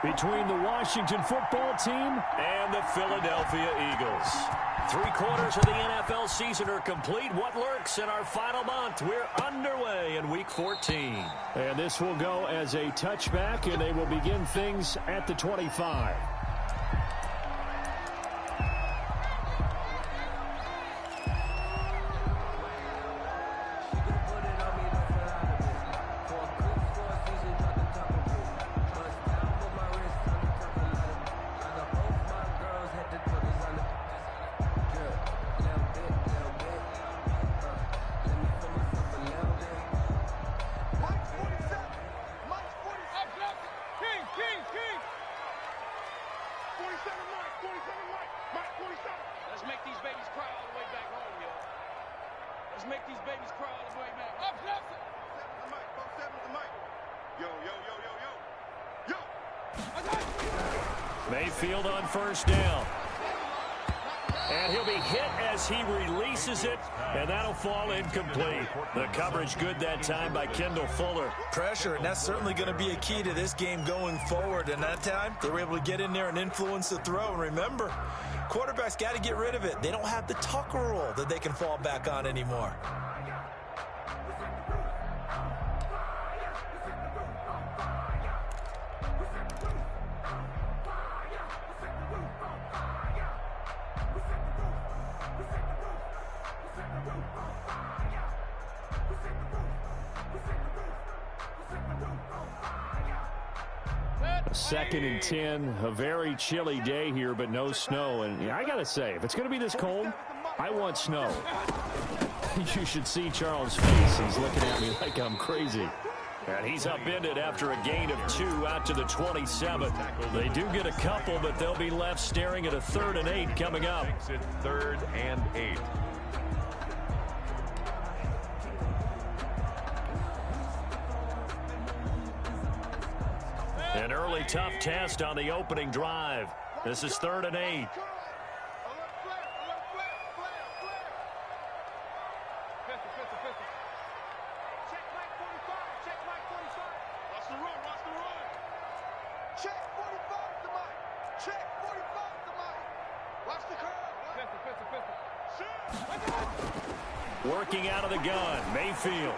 between the Washington football team and the Philadelphia Eagles. 3/4 of the NFL season are complete. What lurks in our final month? We're underway in Week 14. And this will go as a touchback, and they will begin things at the 25. Mayfield on first down. And he'll be hit as he releases it, and that'll fall incomplete. The coverage good that time by Kendall Fuller. Pressure, and that's certainly going to be a key to this game going forward. And that time, they were able to get in there and influence the throw. And remember, quarterbacks got to get rid of it. They don't have the Tucker rule that they can fall back on anymore. Second and 10, a very chilly day here, but no snow. And I got to say, if it's going to be this cold, I want snow. You should see Charles' face. He's looking at me like I'm crazy. And he's upended after a gain of 2 out to the 27. They do get a couple, but they'll be left staring at a 3rd and 8 coming up. Makes it 3rd and 8. An early tough test on the opening drive. This is 3rd and 8. Working out of the gun, Mayfield.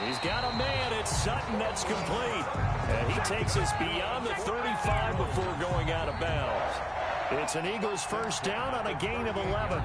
He's got a man. It's Sutton that's complete. And he takes us beyond the 35 before going out of bounds. It's an Eagles first down on a gain of 11.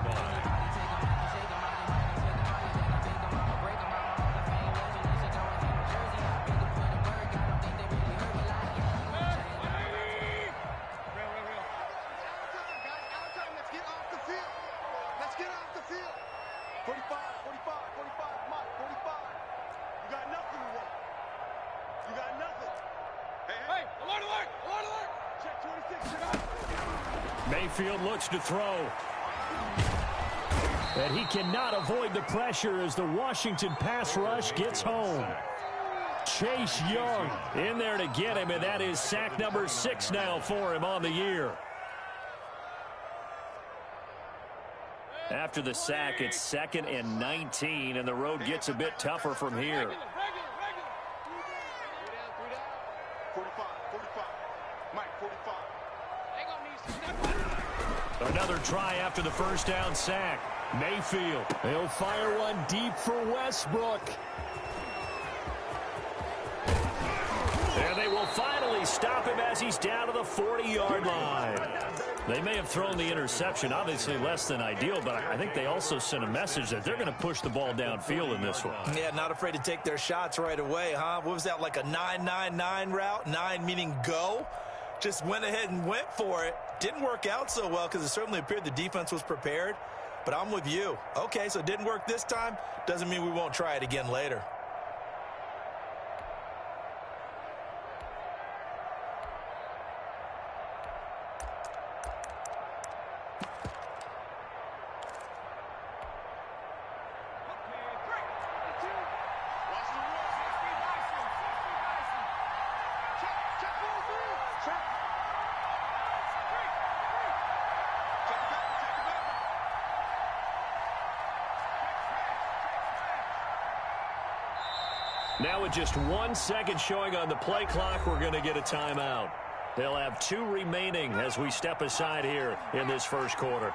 Mayfield looks to throw. And he cannot avoid the pressure as the Washington pass rush gets home. Chase Young in there to get him, and that is sack number 6 now for him on the year. After the sack, it's 2nd and 19, and the road gets a bit tougher from here. 45. Mike, 45. Another try after the first down sack. Mayfield. They'll fire one deep for Westbrook. And they will finally stop him as he's down to the 40-yard line. They may have thrown the interception, obviously less than ideal, but I think they also sent a message that they're going to push the ball downfield in this one. Yeah, not afraid to take their shots right away, huh? What was that, like a 9-9-9 route? 9 meaning go? Just went ahead and went for it. Didn't work out so well because it certainly appeared the defense was prepared. But I'm with you. Okay, so it didn't work this time. Doesn't mean we won't try it again later. Now with just 1 second showing on the play clock, we're going to get a timeout. They'll have 2 remaining as we step aside here in this first quarter.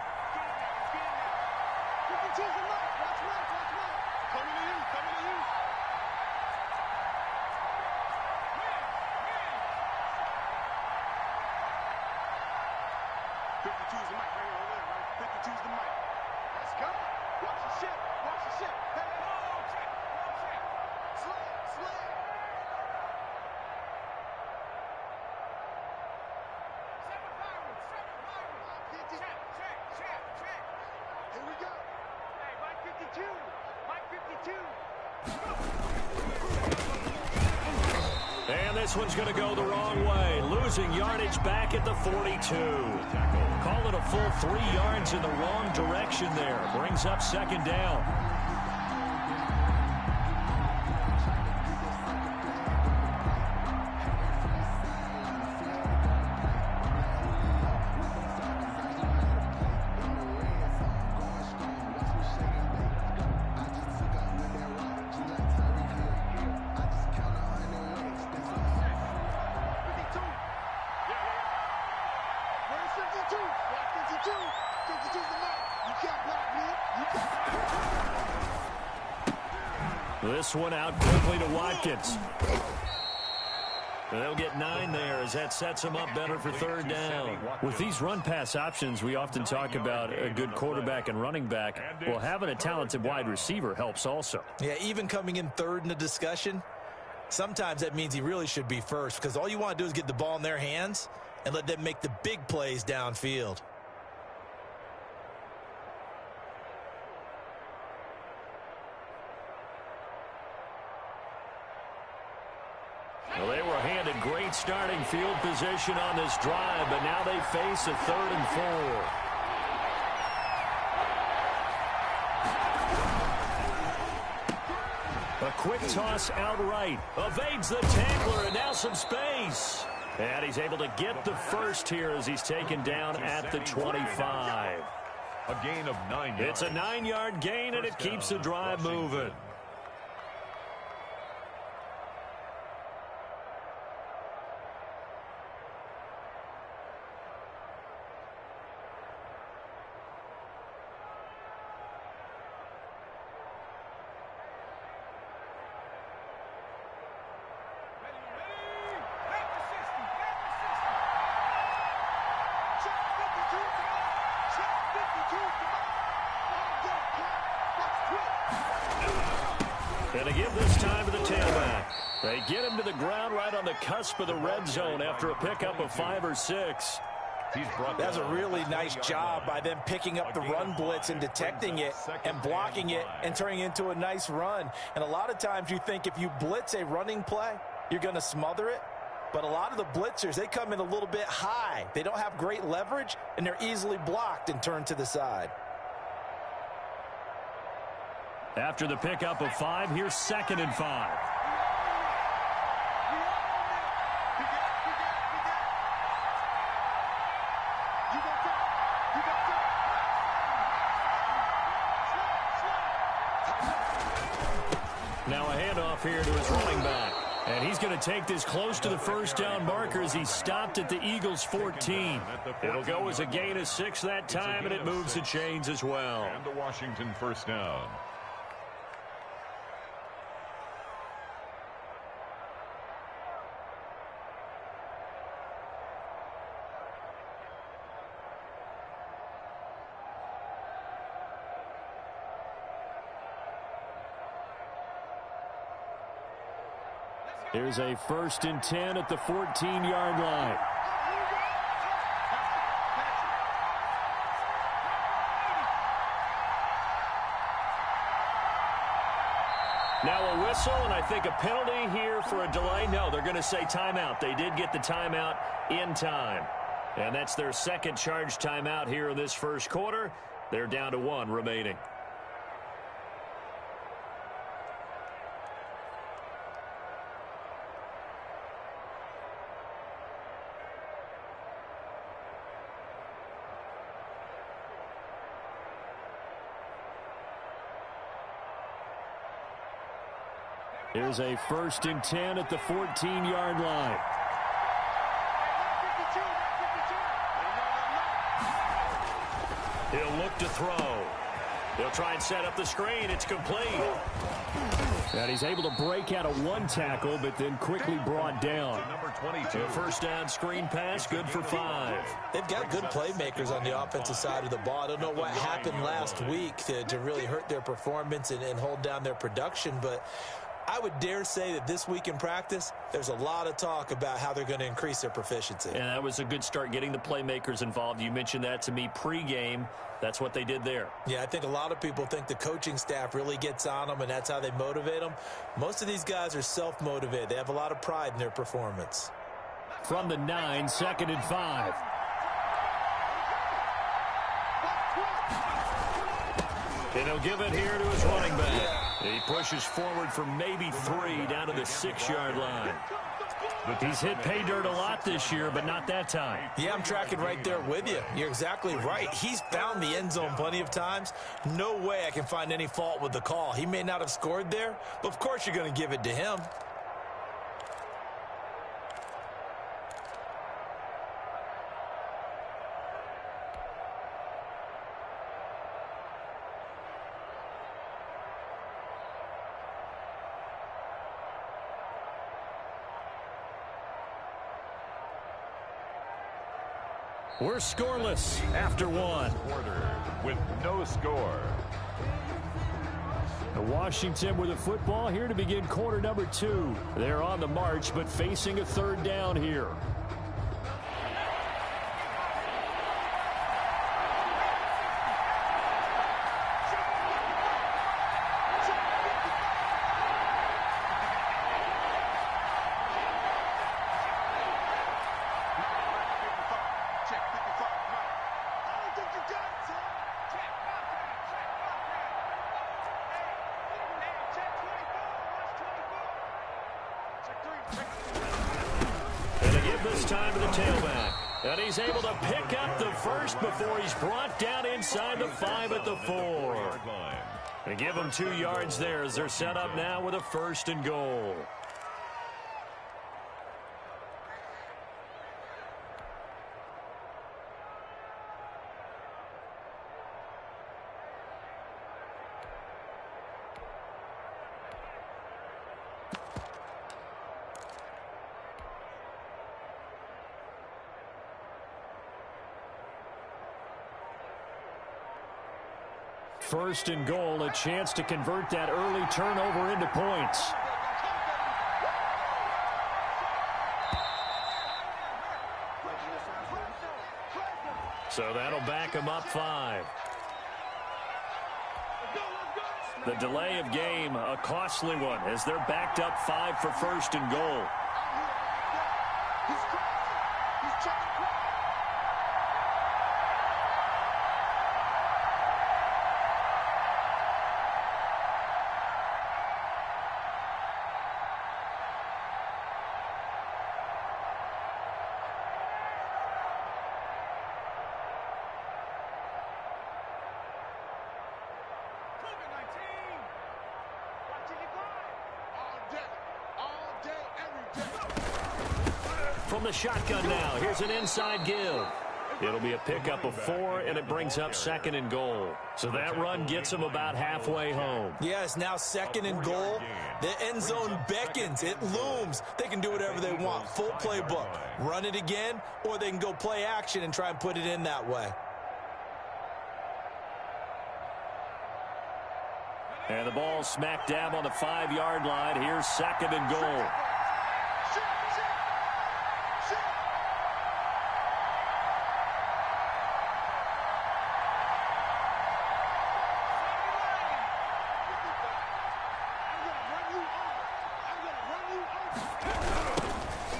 And this one's going to go the wrong way. Losing yardage back at the 42. Call it a full 3 yards in the wrong direction there. Brings up second down. This one out quickly to Watkins. They'll get 9 there as that sets them up better for third down. With these run-pass options, we often talk about a good quarterback and running back. Well, having a talented wide receiver helps also. Yeah, even coming in third in the discussion, sometimes that means he really should be first because all you want to do is get the ball in their hands and let them make the big plays downfield. Well, they were handed great starting field position on this drive, but now they face a 3rd and 4. A quick toss outright. Evades the tackler, and now some space. And he's able to get the first here as he's taken down at the 25. A gain of 9 yards. It's a 9-yard gain, and it keeps the drive moving. And to give this time to the tailback. They get him to the ground right on the cusp of the red zone after a pickup of 5 or 6. That's a really nice job by them picking up the run blitz and detecting it and blocking it and turning it into a nice run. And a lot of times you think if you blitz a running play, you're going to smother it. But a lot of the blitzers, they come in a little bit high. They don't have great leverage, and they're easily blocked and turned to the side. After the pickup of 5, here's 2nd and 5. Now a handoff here to his running back. And he's going to take this close to the first down marker as he stopped at the Eagles' 14. It'll go as a gain of 6 that time, and it moves the chains as well. And the Washington first down. Here's a 1st and 10 at the 14-yard line. Now a whistle, and I think a penalty here for a delay. No, they're going to say timeout. They did get the timeout in time. And that's their 2nd charge timeout here in this first quarter. They're down to 1 remaining. Here's a 1st and 10 at the 14-yard line. He'll look to throw. He'll try and set up the screen. It's complete. And he's able to break out of one tackle, but then quickly brought down. Number 22. A first down screen pass, good for 5. They've got good playmakers on the offensive side of the ball. I don't know what happened last week to really hurt their performance and hold down their production, but I would dare say that this week in practice, there's a lot of talk about how they're going to increase their proficiency. And that was a good start, getting the playmakers involved. You mentioned that to me pregame. That's what they did there. Yeah, I think a lot of people think the coaching staff really gets on them, and that's how they motivate them. Most of these guys are self-motivated. They have a lot of pride in their performance. From the 9, 2nd and 5. And he'll give it here to his running back. He pushes forward for maybe 3 down to the 6-yard line. He's hit pay dirt a lot this year, but not that time. Yeah, I'm tracking right there with you. You're exactly right. He's found the end zone plenty of times. No way I can find any fault with the call. He may not have scored there, but of course you're going to give it to him. We're scoreless after 1. Quarter with no score. Washington with the football here to begin quarter number 2. They're on the march, but facing a 3rd down here. Time to the tailback. And he's able to pick up the first before he's brought down inside the 5 at the 4. And give him 2 yards there as they're set up now with a 1st and goal. First and goal, a chance to convert that early turnover into points. So that'll back him up 5. The delay of game, a costly one, as they're backed up 5 for 1st and goal. From the shotgun now, here's an inside give. It'll be a pickup of 4, and it brings up 2nd and goal. So that run gets them about halfway home. Yes, now 2nd and goal. The end zone beckons. It looms. They can do whatever they want. Full playbook. Run it again, or they can go play action and try and put it in that way. And the ball smack dab on the 5-yard line. Here's 2nd and goal.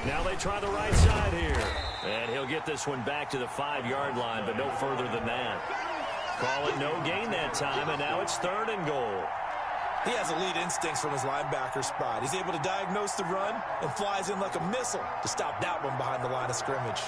Now they try the right side here. And he'll get this one back to the 5-yard line, but no further than that. Call it no gain that time, and now it's 3rd and goal. He has elite instincts from his linebacker spot. He's able to diagnose the run and flies in like a missile to stop that one behind the line of scrimmage.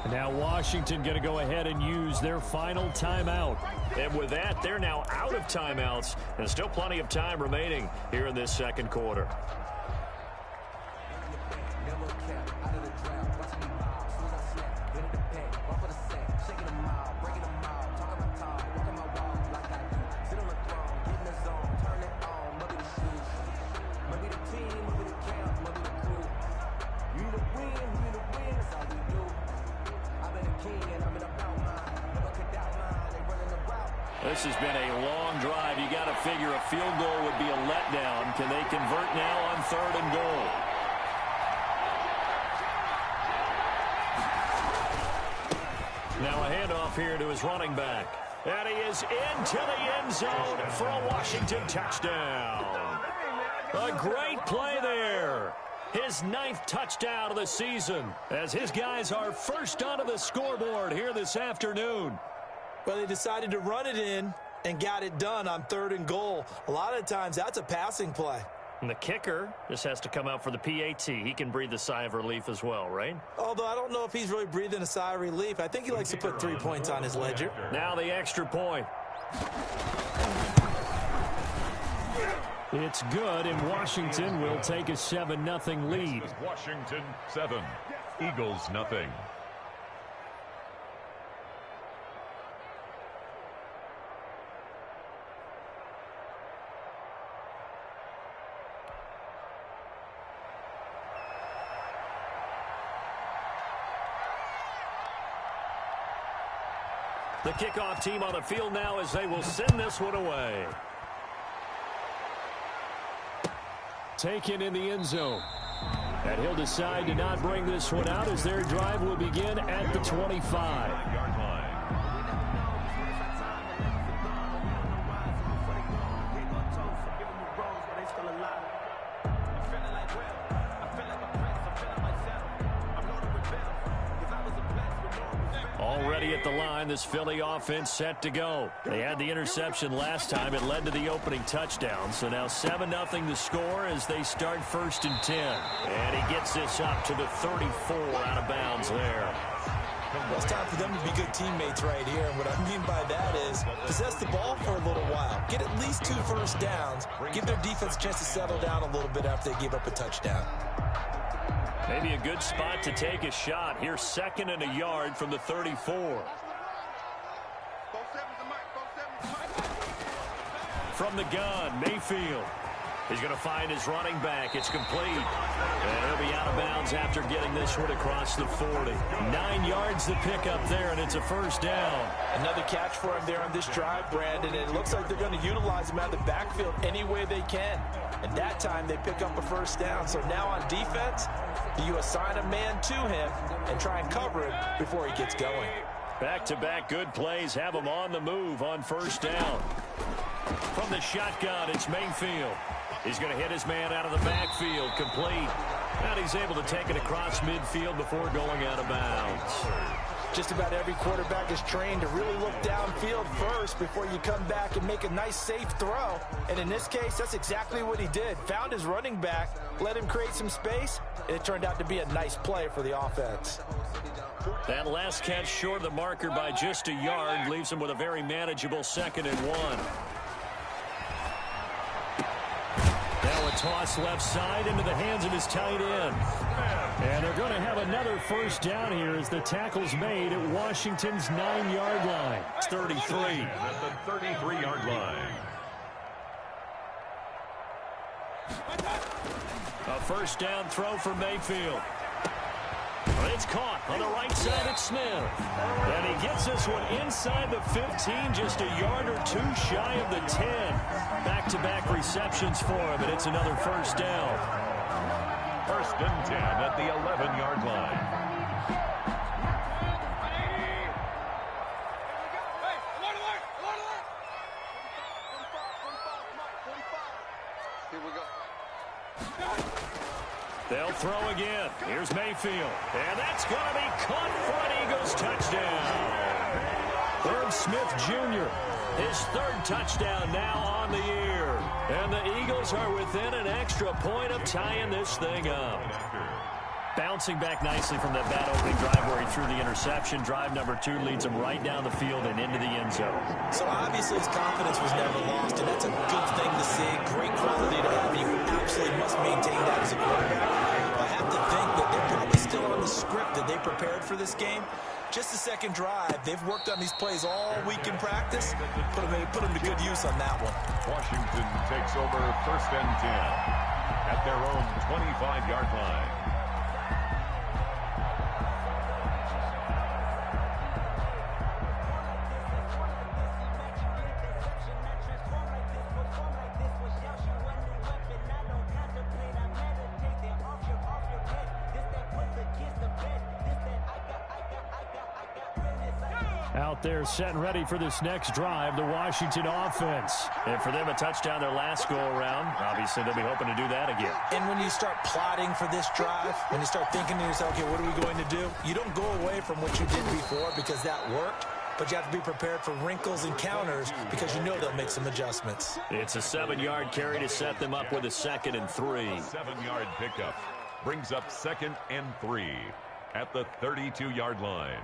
Now Washington going to go ahead and use their final timeout. And with that, they're now out of timeouts. And still plenty of time remaining here in this second quarter. This has been a long drive. You got to figure a field goal would be a letdown. Can they convert now on 3rd and goal? Now a handoff here to his running back. And he is into the end zone for a Washington touchdown. A great play there. His 9th touchdown of the season as his guys are first onto the scoreboard here this afternoon. Well, they decided to run it in and got it done on 3rd and goal. A lot of times, that's a passing play. And the kicker just has to come out for the PAT. He can breathe a sigh of relief as well, right? Although I don't know if he's really breathing a sigh of relief. I think he likes to put 3 points on his ledger. Now the extra point. It's good, and Washington will take a 7-0 lead. Washington 7, Eagles nothing. The kickoff team on the field now as they will send this one away. Taken in the end zone. And he'll decide to not bring this one out as their drive will begin at the 25. Already at the line, this Philly offense set to go. They had the interception last time. It led to the opening touchdown. So now 7-0 the score as they start 1st and 10. And he gets this up to the 34 out of bounds there. Well, it's time for them to be good teammates right here. And what I mean by that is possess the ball for a little while. Get at least 2 first downs. Give their defense a chance to settle down a little bit after they give up a touchdown. Maybe a good spot to take a shot. Here's 2nd and a yard from the 34. From the gun, Mayfield. He's going to find his running back. It's complete. And he'll be out of bounds after getting this one across the 40. 9 yards to pick up there, and it's a first down. Another catch for him there on this drive, Brandon. And it looks like they're going to utilize him out of the backfield any way they can. And that time they pick up a first down. So now on defense, you assign a man to him and try and cover it before he gets going. Back-to-back good plays have him on the move on first down. From the shotgun, it's Mayfield. He's going to hit his man out of the backfield, complete. And he's able to take it across midfield before going out of bounds. Just about every quarterback is trained to really look downfield first before you come back and make a nice, safe throw. And in this case, that's exactly what he did. Found his running back, let him create some space, and it turned out to be a nice play for the offense. That last catch short of the marker by just a yard leaves him with a very manageable 2nd and 1. Now a toss left side into the hands of his tight end. And they're going to have another first down here as the tackle's made at Washington's 9-yard line. It's 33. At the 33-yard line. A first down throw for Mayfield. It's caught on the right side at Smith. And he gets this one inside the 15, just a yard or 2 shy of the 10. Back-to-back receptions for him, and it's another first down. 1st and 10 at the 11-yard line. Here we go. They'll throw again. Here's Mayfield. And that's going to be caught for an Eagles touchdown. Herb Smith Jr., his 3rd touchdown now on the year. And the Eagles are within an extra point of tying this thing up. Bouncing back nicely from that bad opening drive where he threw the interception. Drive number 2 leads him right down the field and into the end zone. So obviously his confidence was never lost, and that's a good thing to see. Great quality to have. You absolutely must maintain that as a quarterback. I have to think that they're probably still on the script that they prepared for this game. Just the second drive. They've worked on these plays all week in practice. Put them to good use on that one. Washington takes over 1st and 10 at their own 25-yard line. Out there set and ready for this next drive, the Washington offense. And for them, a touchdown their last go-around. Obviously, they'll be hoping to do that again. And when you start plotting for this drive, when you start thinking to yourself, okay, what are we going to do? You don't go away from what you did before because that worked, but you have to be prepared for wrinkles and counters because you know they'll make some adjustments. It's a 7-yard carry to set them up with a 2nd and 3. 7-yard pickup brings up 2nd and 3 at the 32-yard line.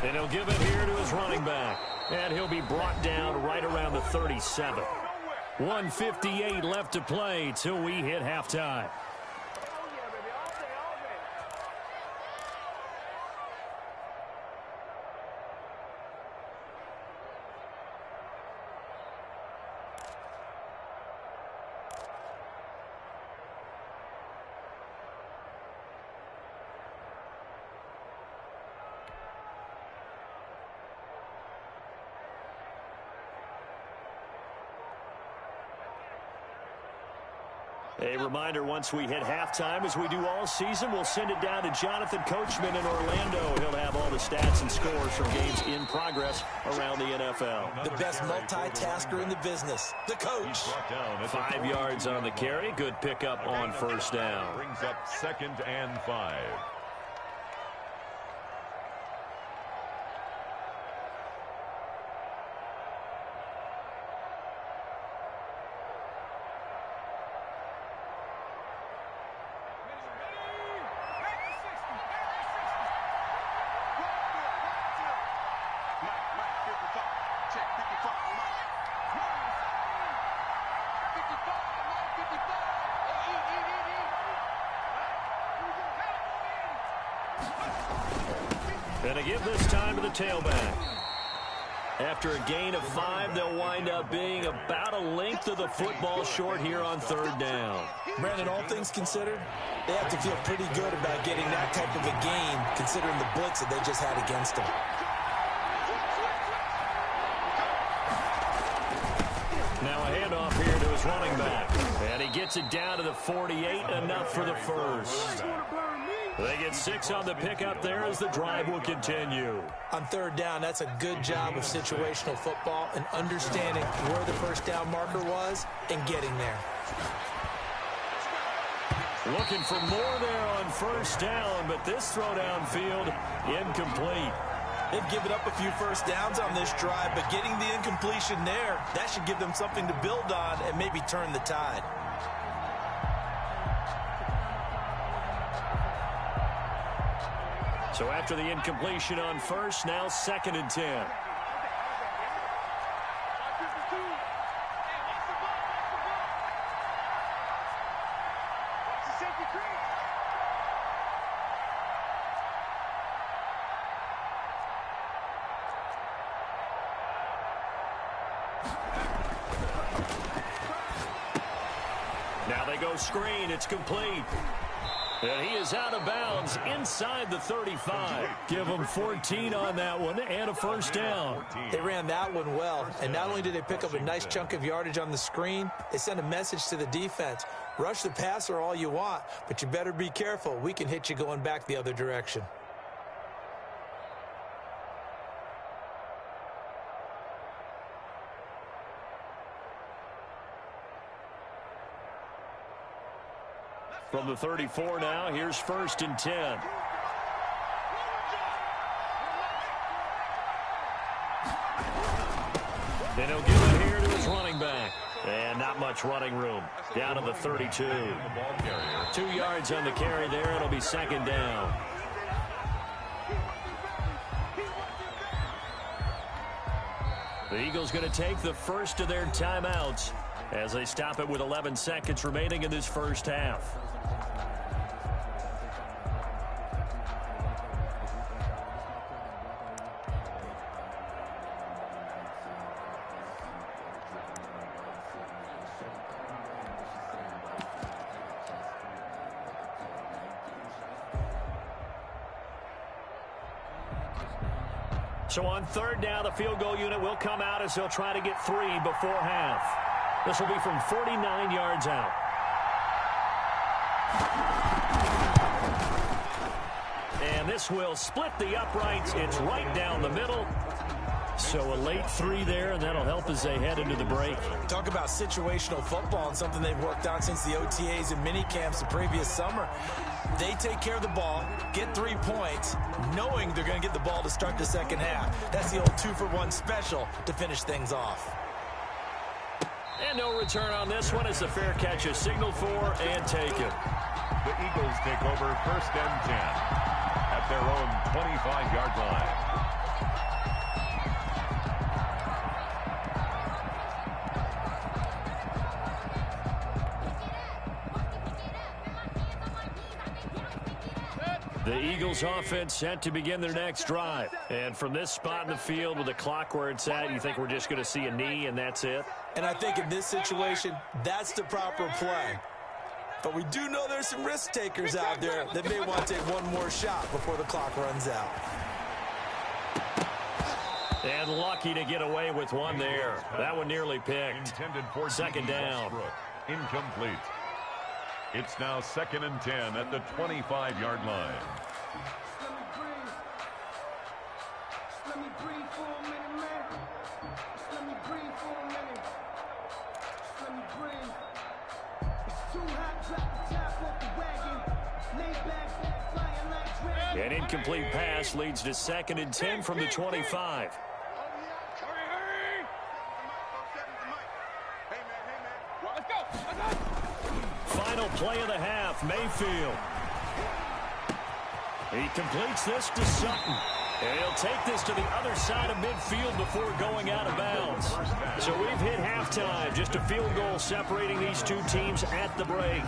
And he'll give it here to his running back. And he'll be brought down right around the 37. 1:58 left to play till we hit halftime. A reminder, once we hit halftime, as we do all season, we'll send it down to Jonathan Coachman in Orlando. He'll have all the stats and scores from games in progress around the NFL. The best multitasker in the business, the coach. 5 yards on the carry. Good pickup on 1st down. Brings up 2nd and 5. And to give this time to the tailback. After a gain of 5, they'll wind up being about a length of the football short here on 3rd down. Brandon, all things considered, they have to feel pretty good about getting that type of a gain, considering the blitz that they just had against them. Now a handoff here to his running back. And he gets it down to the 48, enough for the first. They get 6 on the pickup there as the drive will continue. On 3rd down, that's a good job of situational football and understanding where the 1st down marker was and getting there. Looking for more there on 1st down, but this throw downfield incomplete. They've given up a few 1st downs on this drive, but getting the incompletion there, that should give them something to build on and maybe turn the tide. So after the incompletion on 1st, now 2nd and 10. Now they go screen. It's complete. And he is out of bounds inside the 35. Give them 14 on that one and a 1st down. They ran that one well, and not only did they pick up a nice chunk of yardage on the screen, they sent a message to the defense. Rush the passer all you want, but you better be careful. We can hit you going back the other direction. From the 34 now, here's 1st and 10. And he'll give it here to his running back. And not much running room. Down to the 32. 2 yards on the carry there. It'll be 2nd down. The Eagles going to take the first of their timeouts as they stop it with 11 seconds remaining in this first half. So on 3rd down, the field goal unit will come out as they'll try to get 3 before half. This will be from 49 yards out. And this will split the uprights. It's right down the middle. So a late 3 there, and that'll help as they head into the break. Talk about situational football and something they've worked on since the OTAs and mini camps the previous summer. They take care of the ball, get 3 points, knowing they're going to get the ball to start the second half. That's the old 2-for-1 special to finish things off. And no return on this one as the fair catch is signaled for and taken. The Eagles take over 1st and 10 at their own 25-yard line. The Eagles offense set to begin their next drive. And from this spot in the field with the clock where it's at, you think we're just going to see a knee and that's it? And I think in this situation, that's the proper play. But we do know there's some risk takers out there that may want to take one more shot before the clock runs out. And lucky to get away with one there. That one nearly picked. 2nd down. Incomplete. It's now 2nd and 10 at the 25-yard line. An incomplete pass leads to 2nd and 10 from the 25. Final play of the half, Mayfield. He completes this to Sutton. And he'll take this to the other side of midfield before going out of bounds. So we've hit halftime. Just a field goal separating these two teams at the break.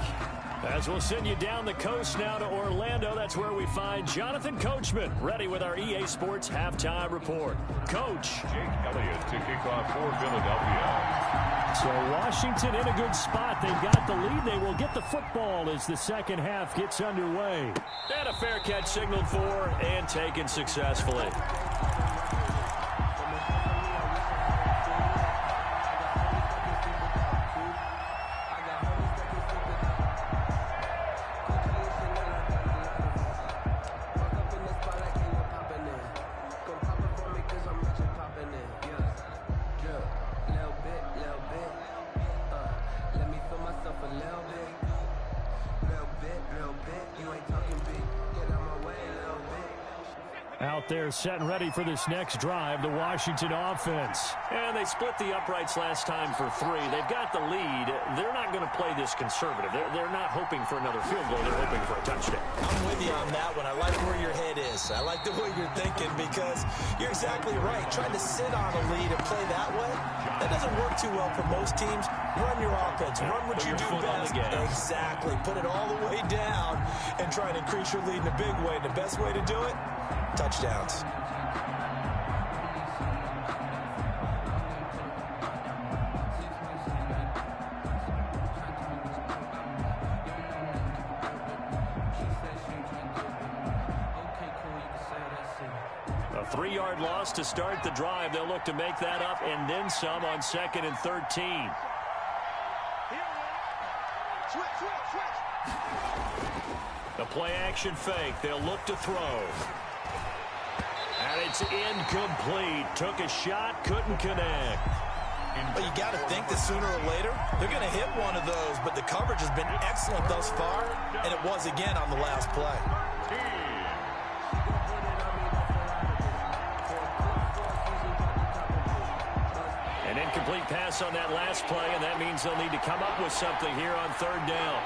As we'll send you down the coast now to Orlando, that's where we find Jonathan Coachman, ready with our EA Sports Halftime Report. Coach. Jake Elliott to kick off for Philadelphia. So Washington in a good spot. They've got the lead. They will get the football as the second half gets underway. And a fair catch signaled for and taken successfully. Out there set and ready for this next drive, the Washington offense. And they split the uprights last time for 3. They've got the lead. They're not going to play this conservative. They're not hoping for another field goal. They're hoping for a touchdown. I'm with you on that one. I like where your head is. I like the way you're thinking because you're exactly right. Trying to sit on a lead and play that way, that doesn't work too well for most teams. Run your offense. Run what you do best. Exactly. Put it all the way down and try and increase your lead in a big way. The best way to do it, touchdowns. A 3-yard loss to start the drive. They'll look to make that up and then some on 2nd and 13. The play action fake. They'll look to throw. And it's incomplete. Took a shot, couldn't connect. But you got to think that sooner or later, they're going to hit one of those. But the coverage has been excellent thus far, and it was again on the last play. An incomplete pass on that last play, and that means they'll need to come up with something here on third down.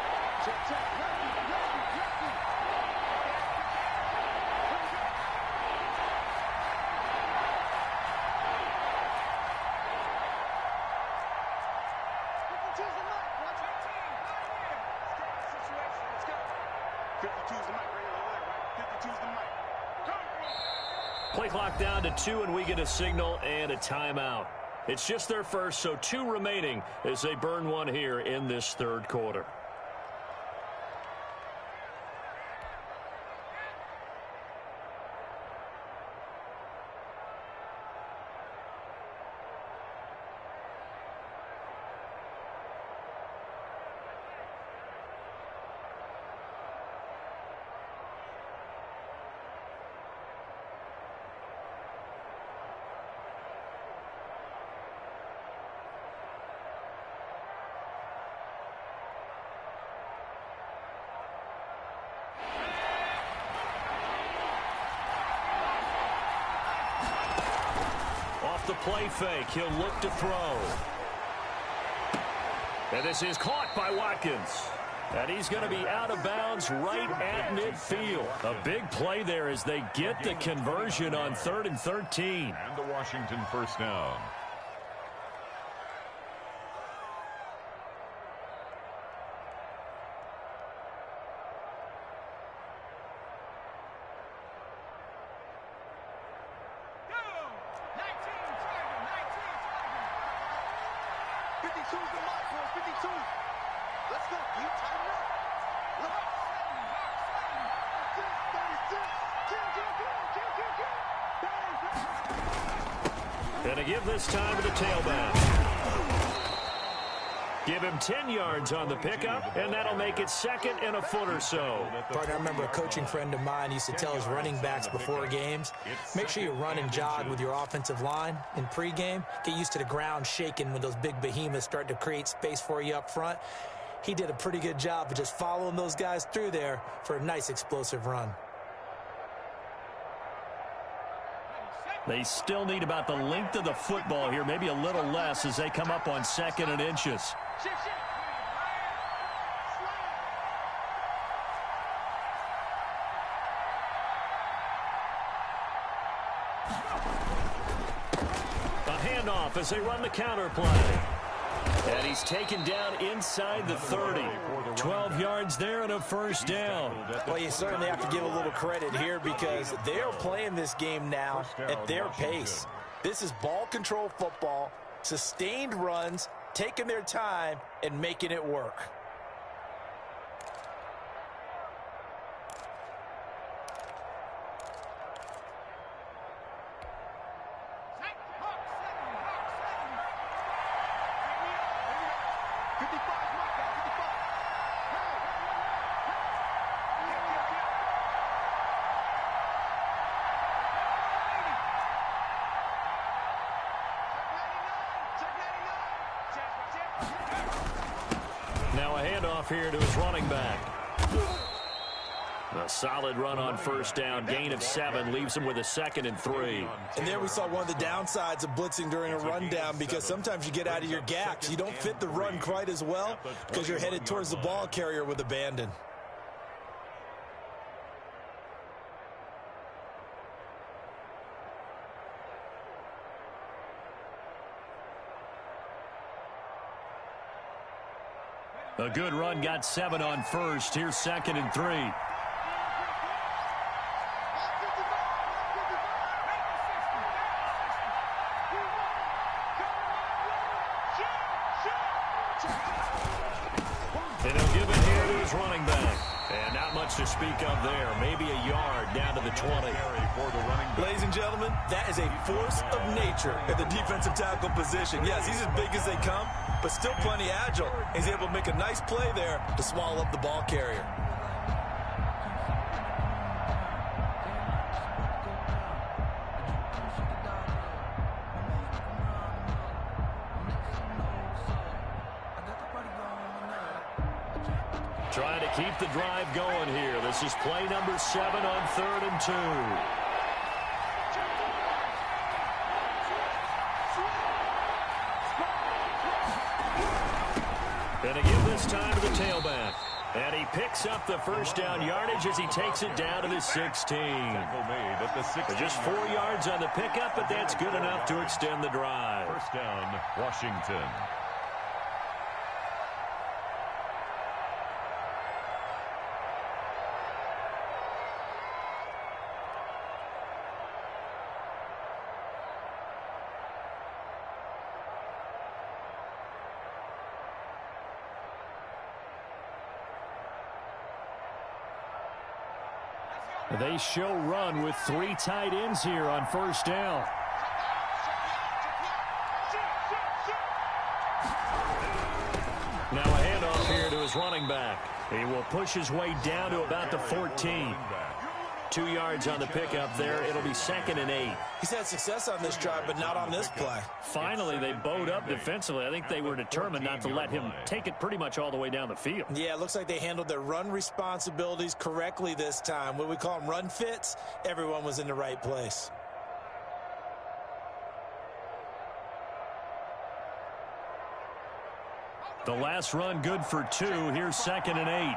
Play clock down to 2, and we get a signal and a timeout. It's just their first, so 2 remaining as they burn one here in this third quarter. The play fake. He'll look to throw. And this is caught by Watkins. And he's going to be out of bounds right at midfield. A big play there as they get the conversion on 3rd and 13. And the Washington first down. And to give this time to the tailback. Give him 10 yards on the pickup, and that'll make it 2nd and a foot or so. Partner, I remember a coaching friend of mine used to tell his running backs before games, make sure you run and jog with your offensive line in pregame. Get used to the ground shaking when those big behemoths start to create space for you up front. He did a pretty good job of just following those guys through there for a nice explosive run. They still need about the length of the football here, maybe a little less as they come up on 2nd and inches. A handoff as they run the counter play. And he's taken down inside the 30. 12 yards there and a first down. Well, you certainly have to give a little credit here because they are playing this game now at their pace. This is ball control football, sustained runs, taking their time, and making it work. Now a handoff here to his running back. A solid run on first down. Gain of 7 leaves him with a 2nd and 3. And there we saw one of the downsides of blitzing during a rundown because sometimes you get out of your gaps. You don't fit the run quite as well because you're headed towards the ball carrier with abandon. A good run, got 7 on first. Here's 2nd and 3. And he'll give it here to his running back. And not much to speak of there. Maybe a yard down to the 20. Ladies and gentlemen, that is a force of nature at the defensive tackle position. Yes, he's as big as they come, but still plenty agile. He's able to make a nice play there to swallow up the ball carrier. Trying to keep the drive going here. This is play number 7 on 3rd and 2. And again this time to the tailback. And he picks up the first down yardage as he takes it down to the 16. Just 4 yards on the pickup, but that's good enough to extend the drive. First down, Washington. They show run with 3 tight ends here on first down. Now a handoff here to his running back. He will push his way down to about the 14. 2 yards on the pickup there. It'll be 2nd and 8. He's had success on this drive, but not on this play. Finally, they bowed up defensively. I think they were determined not to let him take it pretty much all the way down the field. Yeah, it looks like they handled their run responsibilities correctly this time. What we call them run fits, everyone was in the right place. The last run good for 2. Here's 2nd and 8.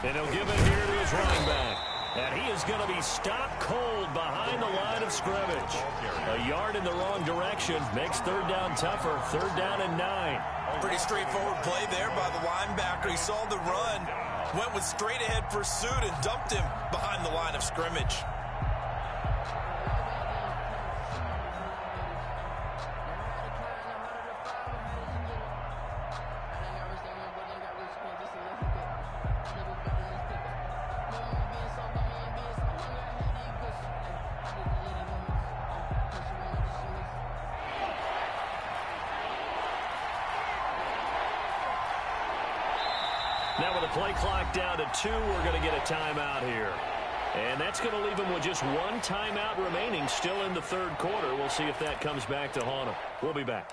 And he'll give it here to his running back. And he is going to be stopped cold behind the line of scrimmage. A yard in the wrong direction makes 3rd down tougher. 3rd down and 9. Pretty straightforward play there by the linebacker. He saw the run, went with straight ahead pursuit and dumped him behind the line of scrimmage. Now with the play clock down to 2, we're going to get a timeout here. And that's going to leave them with just 1 timeout remaining still in the 3rd quarter. We'll see if that comes back to haunt them. We'll be back.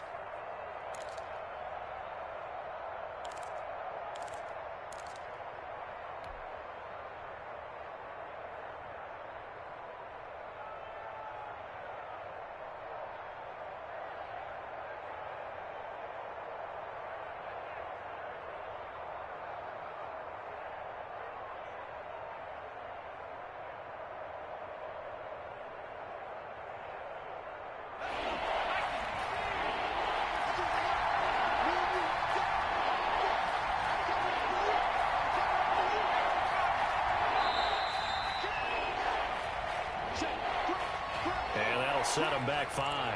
Set him back 5.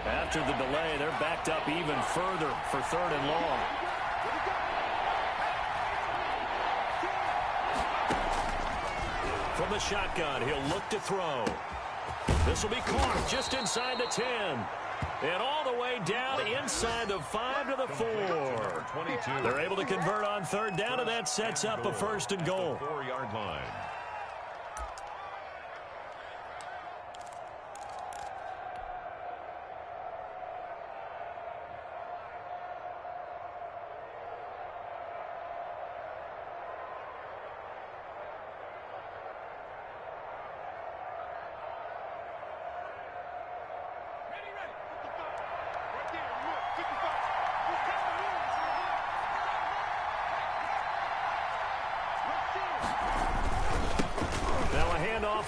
After the delay, they're backed up even further for 3rd and long. From the shotgun, he'll look to throw. This will be caught just inside the 10. And all the way down inside the 5 to the 4. They're able to convert on 3rd down, and that sets up a 1st and goal. 4-yard line.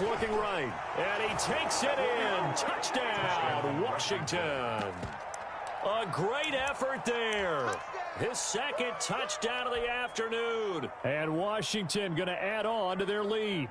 Looking right, and he takes it in. Touchdown, Washington. A great effort there. His 2nd touchdown of the afternoon. And Washington going to add on to their lead.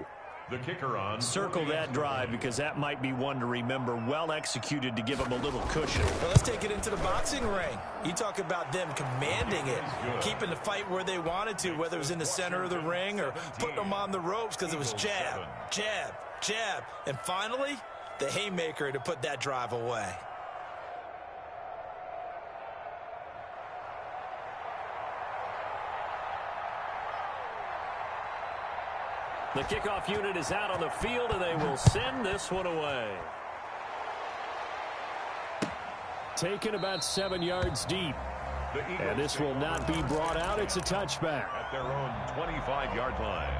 The kicker on. Circle that drive because that might be one to remember. Well executed to give them a little cushion. Well, let's take it into the boxing ring. You talk about them commanding it, keeping the fight where they wanted to, whether it was in the center of the ring or putting them on the ropes because it was jab, jab, jab. And finally, the haymaker to put that drive away. The kickoff unit is out on the field, and they will send this one away. Taken about 7 yards deep. And this will not be brought out. It's a touchback. At their own 25-yard line.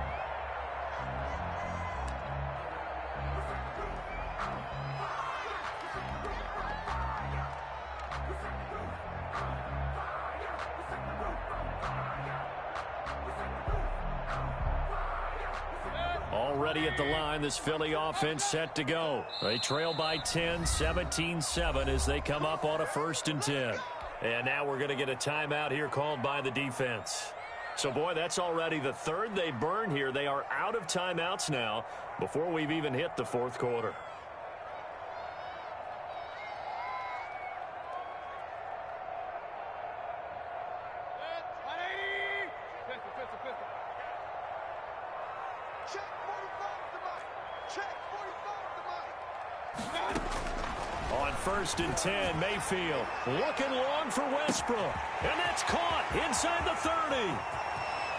Already at the line, this Philly offense set to go. They trail by 10, 17-7 as they come up on a 1st and 10. And now we're going to get a timeout here called by the defense. So, boy, that's already the 3rd they burn here. They are out of timeouts now before we've even hit the 4th quarter. On 1st and 10, Mayfield looking long for Westbrook. And that's caught inside the 30.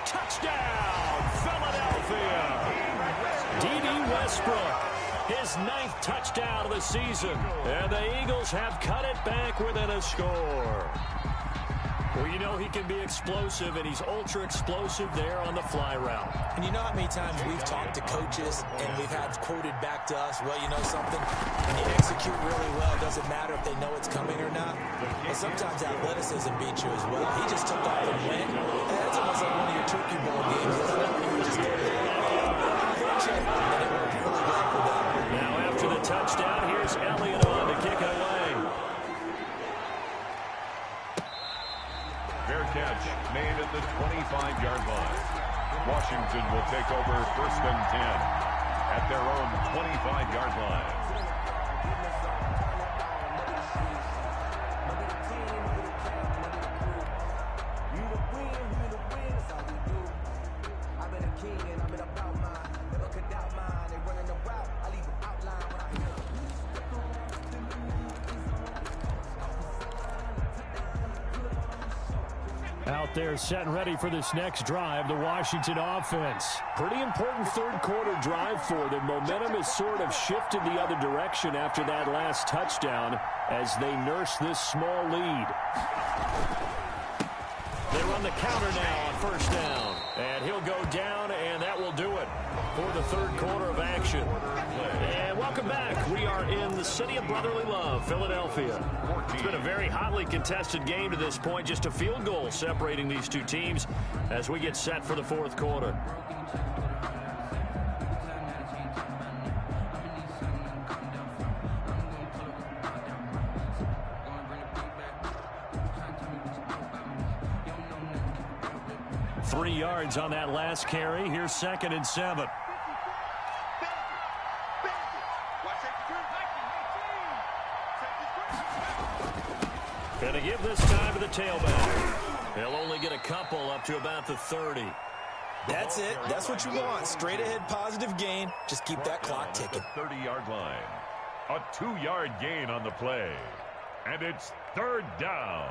Touchdown, Philadelphia. D.D. Westbrook, his 9th touchdown of the season. And the Eagles have cut it back within a score. Well, you know he can be explosive, and he's ultra-explosive there on the fly route. And you know how many times we've talked to coaches and we've had quoted back to us, well, you know something? When you execute really well, it doesn't matter if they know it's coming or not. But sometimes athleticism beats you as well. He just took off and went. And that's almost like one of your turkey ball games, isn't it? You just get it and it worked really well for them. Now after the touchdown, here's Elliott on to kick it away. Fair catch made at the 25-yard line. Washington will take over 1st and 10 at their own 25-yard line. Out there set and ready for this next drive, the Washington offense. Pretty important 3rd quarter drive for them. Momentum has sort of shifted the other direction after that last touchdown as they nurse this small lead. They run the counter now on 1st down. And he'll go down, and that will do it for the 3rd quarter of action. And welcome back. We are in the city of brotherly love, Philadelphia. It's been a very hotly contested game to this point. Just a field goal separating these two teams as we get set for the 4th quarter. Three yards on that last carry. Here's 2nd and 7. Going to give this time to the tailback. He'll only get a couple up to about the 30. That's it. That's what you want. Straight ahead positive gain. Just keep that clock ticking. 30-yard line. A 2-yard gain on the play. And it's 3rd down.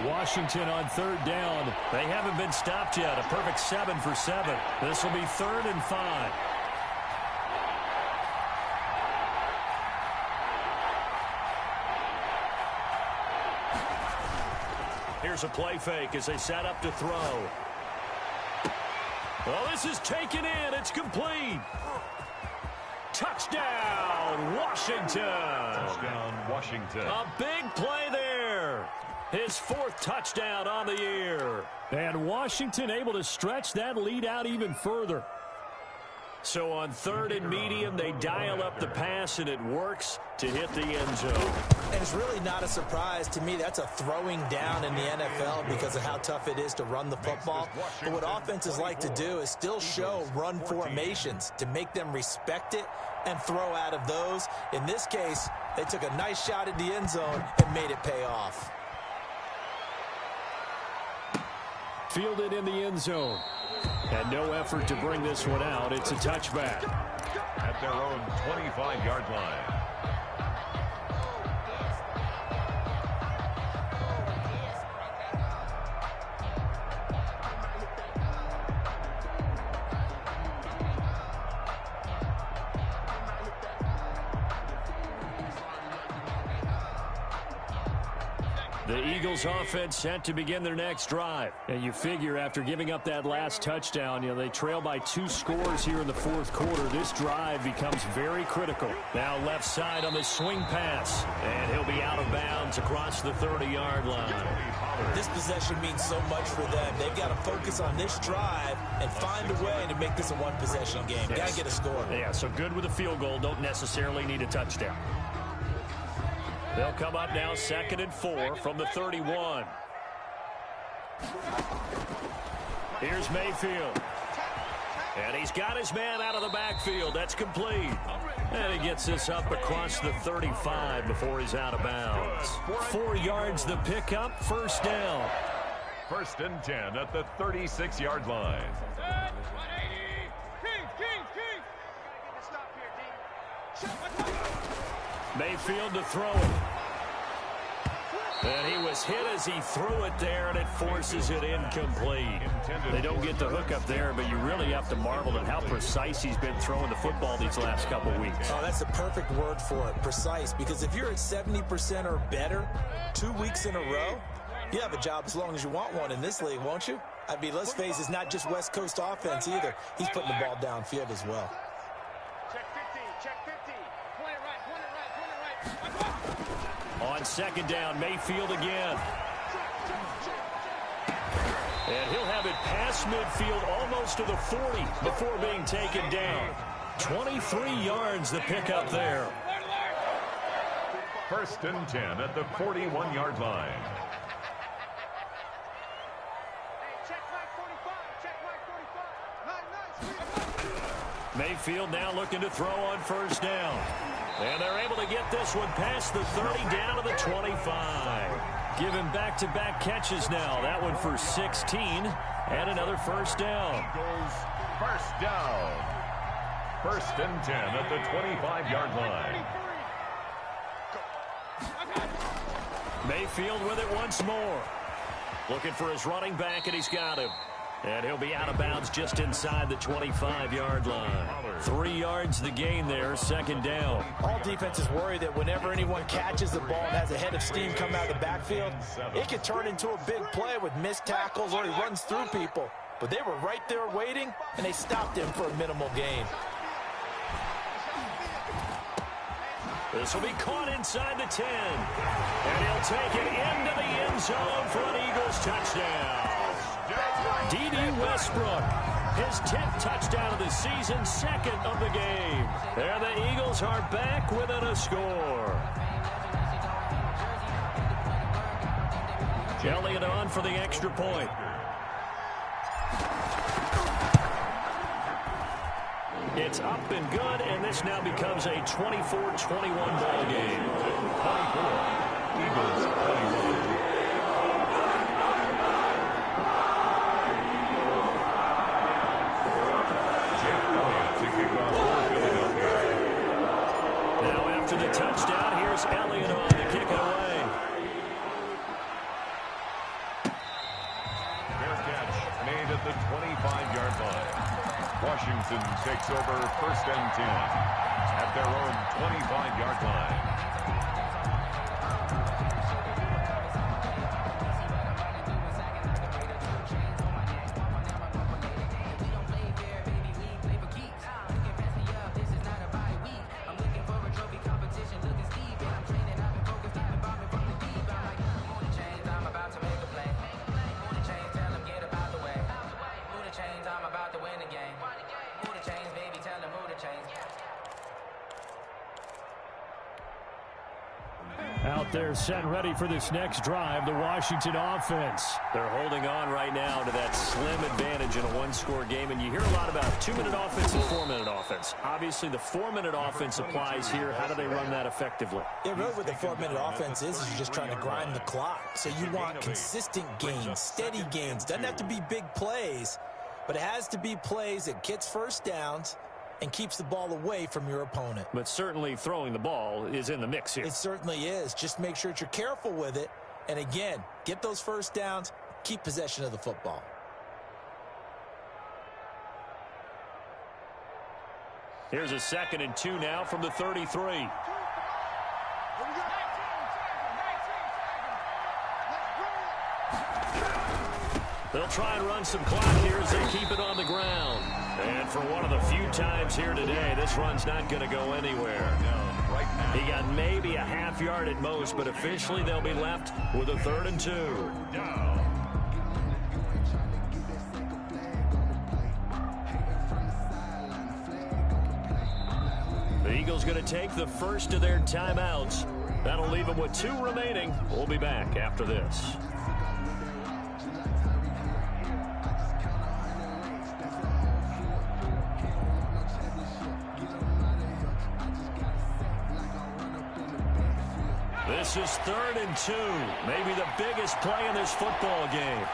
Washington on 3rd down. They haven't been stopped yet. A perfect 7 for 7. This will be 3rd and 5. Here's a play fake as they set up to throw. Well, this is taken in. It's complete. Touchdown, Washington. Touchdown, Washington. A big play there. His 4th touchdown on the year. And Washington able to stretch that lead out even further. So on 3rd and medium, they dial up the pass, and it works to hit the end zone. And it's really not a surprise to me. That's a throwing down in the NFL because of how tough it is to run the football. But what offenses like to do is still show run formations to make them respect it and throw out of those. In this case, they took a nice shot at the end zone and made it pay off. Fielded in the end zone. And no effort to bring this one out. It's a touchback. At their own 25-yard line. The Eagles offense set to begin their next drive. And you figure after giving up that last touchdown, they trail by 2 scores here in the 4th quarter. This drive becomes very critical. Now left side on the swing pass. And he'll be out of bounds across the 30-yard line. This possession means so much for them. They've got to focus on this drive and find a way to make this a one-possession game. Got to get a score. Yeah, so good with a field goal. Don't necessarily need a touchdown. They'll come up now 2nd and 4 from the 31. Here's Mayfield. And he's got his man out of the backfield. That's complete. And he gets this up across the 35 before he's out of bounds. 4 yards the pickup, 1st down. 1st and 10 at the 36-yard line. Mayfield to throw it. And he was hit as he threw it there, and it forces it incomplete. They don't get the hook up there, but you really have to marvel at how precise he's been throwing the football these last couple weeks. Oh, that's the perfect word for it, precise, because if you're at 70% or better 2 weeks in a row, you have a job as long as you want one in this league, won't you? I mean, let's face it, it's not just West Coast offense either. He's putting the ball downfield as well. On 2nd down, Mayfield again. And he'll have it past midfield almost to the 40 before being taken down. 23 yards the pickup there. 1st and 10 at the 41-yard line. Mayfield now looking to throw on 1st down. And they're able to get this one past the 30 down to the 25. Giving back-to-back catches now. That one for 16 and another 1st down. Eagles 1st down. 1st and 10 at the 25-yard line. Mayfield with it once more. Looking for his running back, and he's got him. And he'll be out of bounds just inside the 25-yard line. 3 yards the gain there, 2nd down. All defenses worry that whenever anyone catches the ball and has a head of steam come out of the backfield, it could turn into a big play with missed tackles or he runs through people. But they were right there waiting, and they stopped him for a minimal gain. This will be caught inside the 10. And he'll take it into the end zone for an Eagles touchdown. D.D. Westbrook, his 10th touchdown of the season, 2nd of the game. There the Eagles are back within a score. Elliott on for the extra point. It's up and good, and this now becomes a 24-21 ball game. 24, Eagles 21. Now after the touchdown, here's Elliott on to kick it away. Fair catch made at the 25-yard line. Washington takes over 1st and 10 at their own 25-yard line. They're set ready for this next drive, the Washington offense. They're holding on right now to that slim advantage in a one-score game, and you hear a lot about 2-minute offense and 4-minute offense. Obviously, the 4-minute offense applies here. How do they run that effectively? Yeah, really what the 4-minute offense is you're just trying to grind the clock. So you want consistent gains, steady gains. Doesn't have to be big plays, but it has to be plays that gets first downs and keeps the ball away from your opponent. But certainly throwing the ball is in the mix here. It certainly is. Just make sure that you're careful with it. And again, get those first downs, keep possession of the football. Here's a 2nd and 2 now from the 33. They'll try and run some clock here as they keep it on the ground. And for one of the few times here today, this run's not going to go anywhere. He got maybe a half yard at most, but officially they'll be left with a 3rd and 2. The Eagles going to take the first of their timeouts. That'll leave them with 2 remaining. We'll be back after this. This is 3rd and 2. Maybe the biggest play in this football game.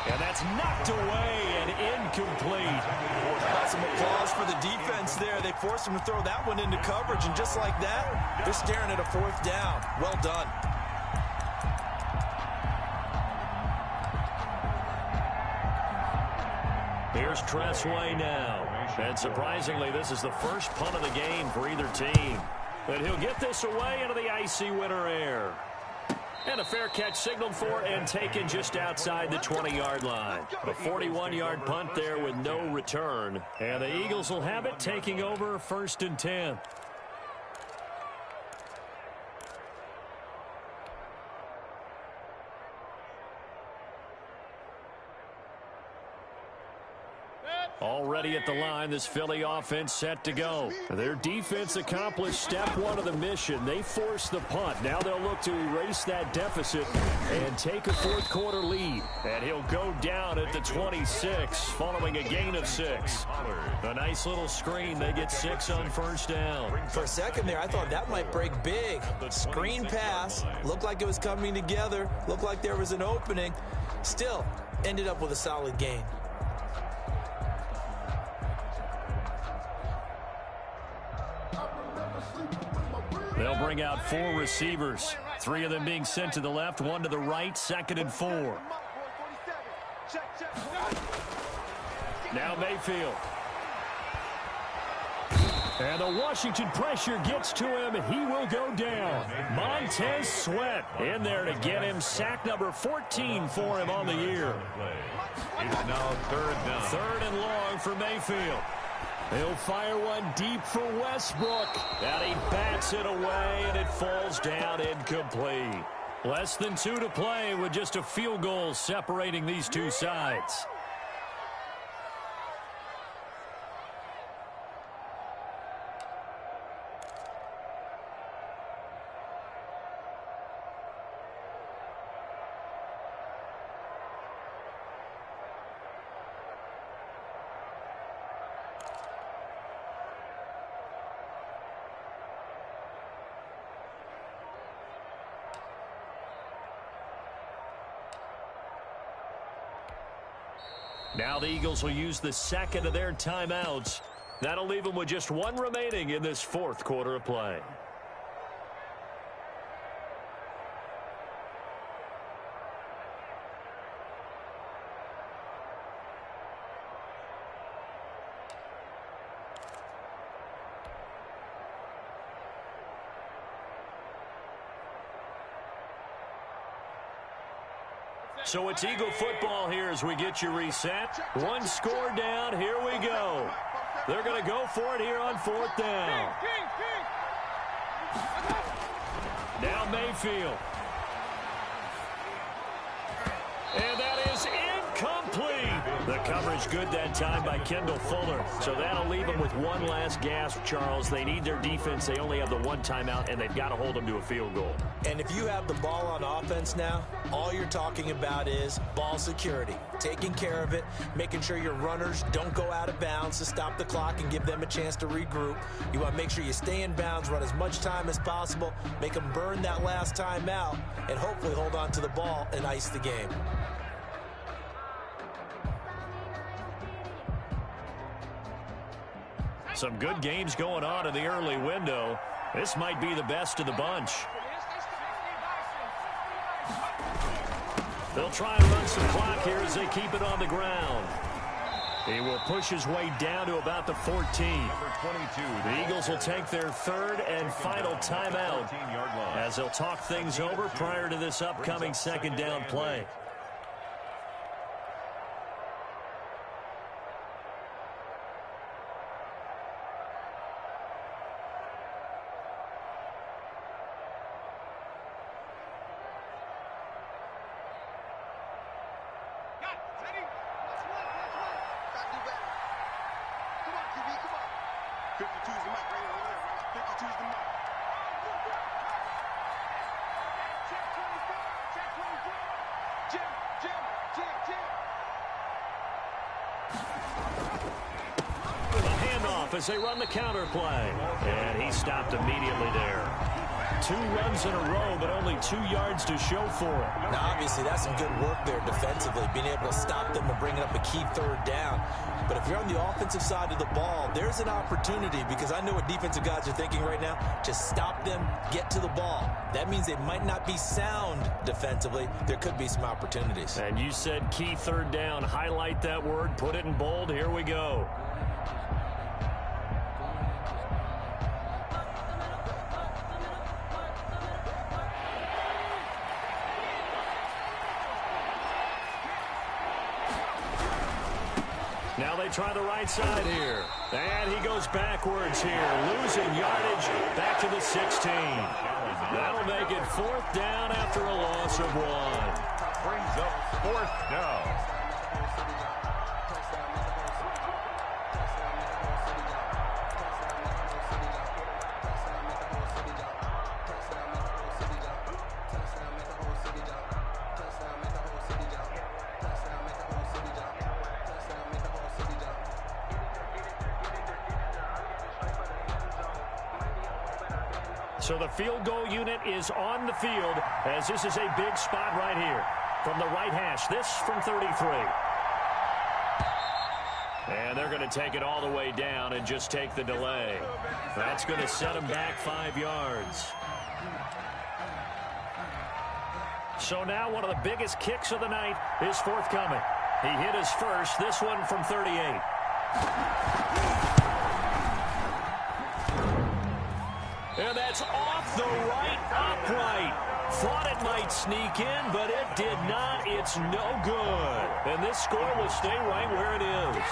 And that's knocked away and incomplete. Got some applause for the defense there. They forced him to throw that one into coverage, and just like that, they're staring at a 4th down. Well done. Here's Tressway now. And surprisingly, this is the first punt of the game for either team. But he'll get this away into the icy winter air. And a fair catch signaled for and taken just outside the 20-yard line. A 41-yard punt there with no return. And the Eagles will have it, taking over 1st and 10. Already at the line, this Philly offense set to go. Their defense accomplished step 1 of the mission. They forced the punt. Now they'll look to erase that deficit and take a 4th quarter lead. And he'll go down at the 26 following a gain of 6. A nice little screen. They get 6 on 1st down. For a second there, I thought that might break big. Screen pass. Looked like it was coming together. Looked like there was an opening. Still, ended up with a solid gain. They'll bring out 4 receivers. 3 of them being sent to the left, 1 to the right, 2nd and 4. Now Mayfield. And the Washington pressure gets to him, and he will go down. Montez Sweat in there to get him. Sack number 14 for him on the year. It's now 3rd down. 3rd and long for Mayfield. He'll fire one deep for Westbrook. And he bats it away, and it falls down incomplete. Less than 2 to play with just a field goal separating these two sides. Now the Eagles will use the 2nd of their timeouts. That'll leave them with just 1 remaining in this 4th quarter of play. So it's Eagle football here as we get you reset. One score down. Here we go. They're going to go for it here on 4th down. Now Mayfield. And that is incomplete. The coverage good that time by Kendall Fuller. So that'll leave them with one last gasp, Charles. They need their defense. They only have the one timeout, and they've got to hold them to a field goal. And if you have the ball on offense now, all you're talking about is ball security, taking care of it, making sure your runners don't go out of bounds to stop the clock and give them a chance to regroup. You want to make sure you stay in bounds, run as much time as possible, make them burn that last time out, and hopefully hold on to the ball and ice the game. Some good games going on in the early window. This might be the best of the bunch. They'll try and run some clock here as they keep it on the ground. He will push his way down to about the 14. Number 22. The Eagles will take their third and final timeout as they'll talk things over prior to this upcoming second down play. As they run the counter play. And he stopped immediately there. 2 runs in a row, but only 2 yards to show for it. Now, obviously, that's some good work there defensively, being able to stop them and bringing up a key 3rd down. But if you're on the offensive side of the ball, there's an opportunity, because I know what defensive guys are thinking right now. Just stop them, get to the ball. That means they might not be sound defensively. There could be some opportunities. And you said key 3rd down. Highlight that word, put it in bold. Here we go. Now they try the right side here. And he goes backwards here, losing yardage back to the 16. That'll make it 4th down after a loss of 1. Brings up 4th down. So the field goal unit is on the field as this is a big spot right here. From the right hash, this from 33. And they're going to take it all the way down and just take the delay. That's going to set them back 5 yards. So now one of the biggest kicks of the night is forthcoming. He hit his first, this one from 38. And that's off the right upright. Thought it might sneak in, but it did not. It's no good. And this score will stay right where it is.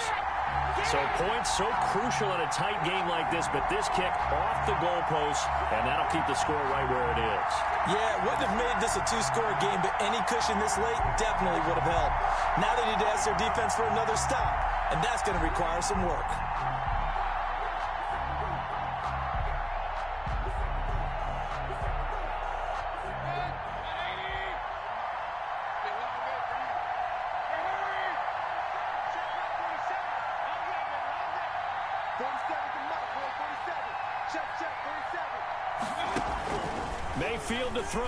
So points so crucial in a tight game like this, but this kick off the goalpost, and that'll keep the score right where it is. Yeah, it wouldn't have made this a 2-score game, but any cushion this late definitely would have helped. Now they need to ask their defense for another stop, and that's going to require some work. Mayfield to throw.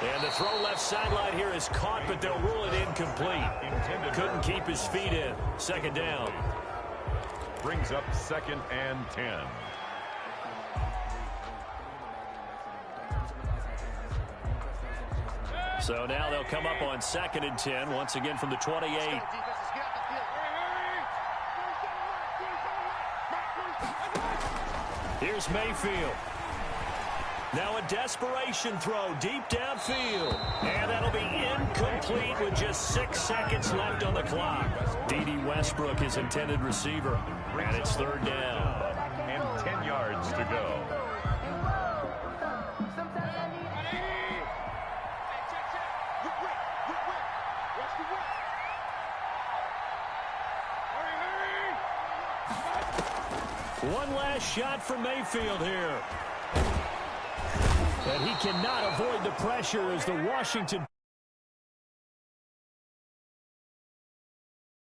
And the throw left sideline here is caught, but they'll rule it incomplete. Couldn't keep his feet in. 2nd down. Brings up 2nd and 10. So now they'll come up on 2nd and 10, once again from the 28. Here's Mayfield. Now a desperation throw deep downfield. And that'll be incomplete with just 6 seconds left on the clock. D.D. Westbrook, his intended receiver. And it's third down. And 10 yards to go. One last shot for Mayfield here. And he cannot avoid the pressure as the Washington